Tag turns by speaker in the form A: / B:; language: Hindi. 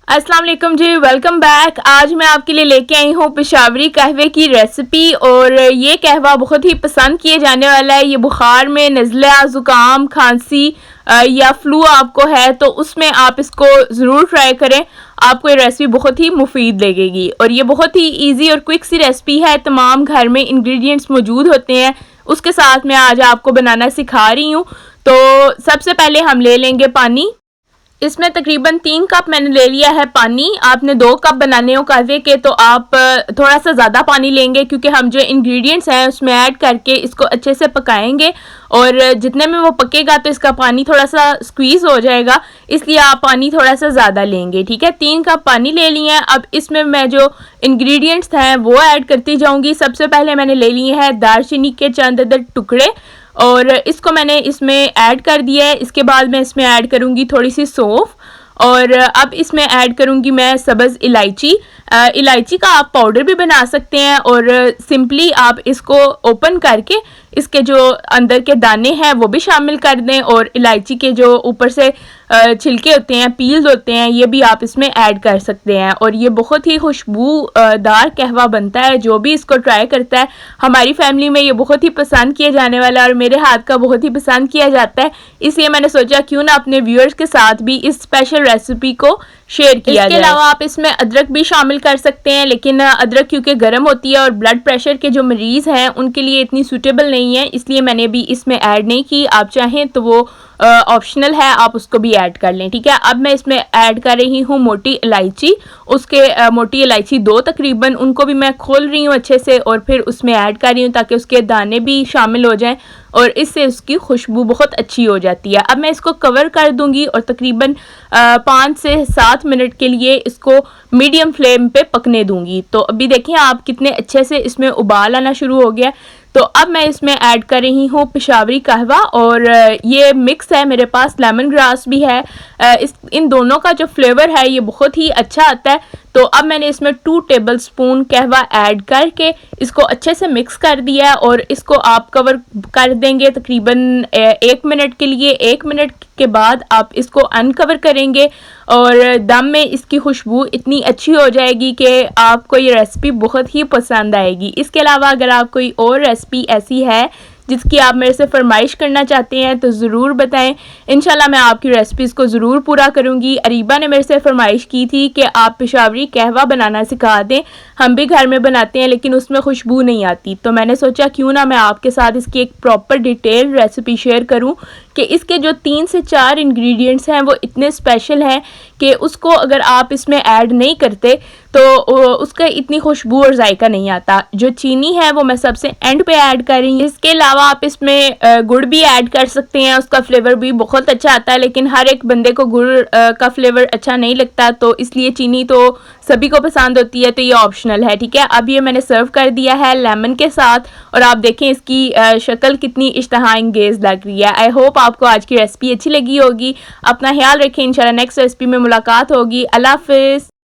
A: अस्सलाम वालेकुम जी, वेलकम बैक। आज मैं आपके लिए लेके आई हूँ पेशावरी कहवे की रेसिपी। और ये कहवा बहुत ही पसंद किए जाने वाला है। ये बुखार में, नज़ला, ज़ुकाम, खांसी या फ्लू आपको है तो उसमें आप इसको ज़रूर ट्राई करें। आपको ये रेसिपी बहुत ही मुफीद लगेगी और ये बहुत ही इजी और क्विक सी रेसिपी है। तमाम घर में इंग्रेडिएंट्स मौजूद होते हैं, उसके साथ मैं आज आपको बनाना सिखा रही हूँ। तो सबसे पहले हम ले लेंगे पानी। इसमें तकरीबन 3 कप मैंने ले लिया है पानी। आपने 2 कप बनाने हो कहवे के तो आप थोड़ा सा ज़्यादा पानी लेंगे, क्योंकि हम जो इंग्रेडिएंट्स हैं उसमें ऐड करके इसको अच्छे से पकाएंगे और जितने में वो पकेगा तो इसका पानी थोड़ा सा स्क्वीज़ हो जाएगा, इसलिए आप पानी थोड़ा सा ज़्यादा लेंगे। ठीक है, 3 कप पानी ले लिए हैं। अब इसमें मैं जो इंग्रेडिएंट्स हैं वो ऐड करती जाऊँगी। सबसे पहले मैंने ले लिए हैं दालचीनी के चंद अदद टुकड़े और इसको मैंने इसमें ऐड कर दिया है। इसके बाद मैं इसमें ऐड करूँगी थोड़ी सी सौंफ और अब इसमें ऐड करूँगी मैं सब्ज़ इलायची। इलायची का आप पाउडर भी बना सकते हैं और सिंपली आप इसको ओपन करके इसके जो अंदर के दाने हैं वो भी शामिल कर दें और इलायची के जो ऊपर से छिलके होते हैं, पील्स होते हैं, ये भी आप इसमें ऐड कर सकते हैं। और ये बहुत ही खुशबूदार कहवा बनता है। जो भी इसको ट्राई करता है, हमारी फैमिली में ये बहुत ही पसंद किया जाने वाला है और मेरे हाथ का बहुत ही पसंद किया जाता है। इसलिए मैंने सोचा क्यों ना अपने व्यूअर्स के साथ भी इस स्पेशल रेसिपी को शेयर किया जाए। इसके अलावा आप इसमें अदरक भी शामिल कर सकते हैं, लेकिन अदरक क्योंकि गर्म होती है और ब्लड प्रेशर के जो मरीज़ हैं उनके लिए इतनी सूटेबल नहीं है, इसलिए मैंने अभी इसमें ऐड नहीं की। आप चाहें तो वो ऑप्शनल है, आप उसको भी ऐड कर लें। ठीक है, अब मैं इसमें ऐड कर रही हूँ मोटी इलायची। उसके मोटी इलायची 2 तकरीबन, उनको भी मैं खोल रही हूँ अच्छे से और फिर उसमें ऐड कर रही हूँ ताकि उसके दाने भी शामिल हो जाएं और इससे उसकी खुशबू बहुत अच्छी हो जाती है। अब मैं इसको कवर कर दूंगी और तकरीबन 5 से 7 मिनट के लिए इसको मीडियम फ्लेम पे पकने दूंगी। तो अभी देखिए आप कितने अच्छे से इसमें उबाल आना शुरू हो गया। तो अब मैं इसमें ऐड कर रही हूँ पेशावरी कहवा और ये मिक्स है मेरे पास, लेमन ग्रास भी है। इन दोनों का जो फ्लेवर है ये बहुत ही अच्छा आता है। तो अब मैंने इसमें 2 टेबलस्पून कहवा ऐड करके इसको अच्छे से मिक्स कर दिया है और इसको आप कवर कर देंगे तकरीबन 1 मिनट के लिए। 1 मिनट के बाद आप इसको अनकवर करेंगे और दम में इसकी खुशबू इतनी अच्छी हो जाएगी कि आपको ये रेसिपी बहुत ही पसंद आएगी। इसके अलावा अगर आप कोई और रेसिपी ऐसी है जिसकी आप मेरे से फरमाइश करना चाहते हैं तो ज़रूर बताएं। इंशाल्लाह मैं आपकी रेसिपीज़ को ज़रूर पूरा करूंगी। अरीबा ने मेरे से फरमाइश की थी कि आप पेशावरी कहवा बनाना सिखा दें, हम भी घर में बनाते हैं लेकिन उसमें खुशबू नहीं आती। तो मैंने सोचा क्यों ना मैं आपके साथ इसकी एक प्रॉपर डिटेल रेसिपी शेयर करूं कि इसके जो 3 से 4 इंग्रेडिएंट्स हैं वो इतने स्पेशल हैं कि उसको अगर आप इसमें ऐड नहीं करते तो उसका इतनी खुशबू और जायका नहीं आता। जो चीनी है वो मैं सबसे एंड पे ऐड कर रही हूँ। इसके अलावा आप इसमें गुड़ भी ऐड कर सकते हैं, उसका फ्लेवर भी बहुत अच्छा आता है, लेकिन हर एक बंदे को गुड़ का फ्लेवर अच्छा नहीं लगता, तो इसलिए चीनी तो सभी को पसंद होती है, तो ये ऑप्शनल है। ठीक है, अब ये मैंने सर्व कर दिया है लेमन के साथ और आप देखें इसकी शक्ल कितनी इश्तहा अंगेज लग रही है। आई होप आपको आज की रेसिपी अच्छी लगी होगी। अपना ख्याल रखें, इंशाल्लाह नेक्स्ट रेसिपी में मुलाकात होगी। अल्लाह हाफिज़।